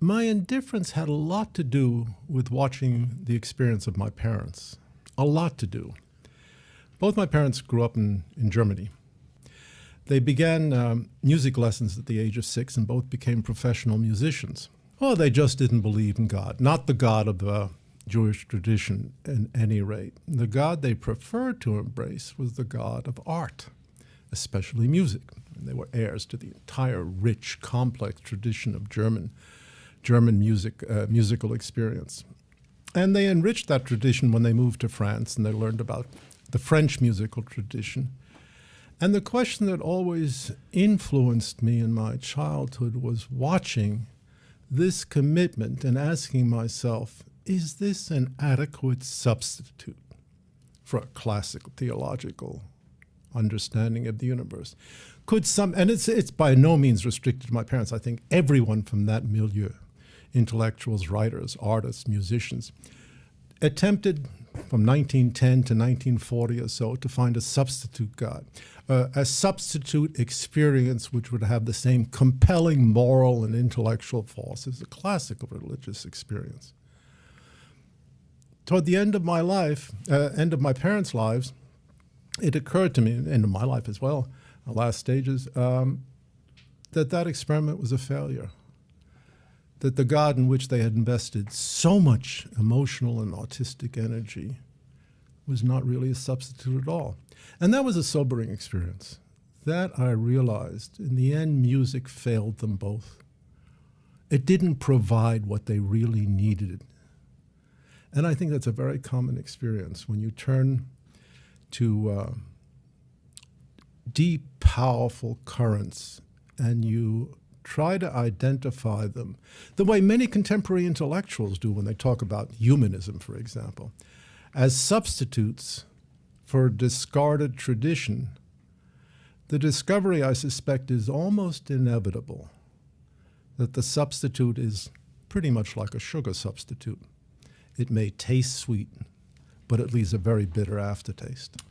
My indifference had a lot to do with watching the experience of my parents. A lot to do. Both my parents grew up in Germany. They began music lessons at the age of 6 and both became professional musicians. Well, they just didn't believe in God, not the God of the Jewish tradition at any rate. The God they preferred to embrace was the God of art, especially music. And they were heirs to the entire rich, complex tradition of German musical experience. And they enriched that tradition when they moved to France and they learned about the French musical tradition. And the question that always influenced me in my childhood was watching this commitment and asking myself, is this an adequate substitute for a classical theological understanding of the universe? And it's by no means restricted to my parents. I think everyone from that milieu, intellectuals, writers, artists, musicians, attempted from 1910 to 1940 or so to find a substitute God, a substitute experience which would have the same compelling moral and intellectual force as a classical religious experience. Toward the end of my life, end of my parents' lives, it occurred to me, end of my life as well, last stages, that experiment was a failure. That the God in which they had invested so much emotional and artistic energy was not really a substitute at all. And that was a sobering experience. That I realized, in the end, music failed them both. It didn't provide what they really needed. And I think that's a very common experience when you turn to deep, powerful currents and you try to identify them the way many contemporary intellectuals do when they talk about humanism, for example, as substitutes for a discarded tradition. The discovery, I suspect, is almost inevitable that the substitute is pretty much like a sugar substitute. It may taste sweet, but it leaves a very bitter aftertaste.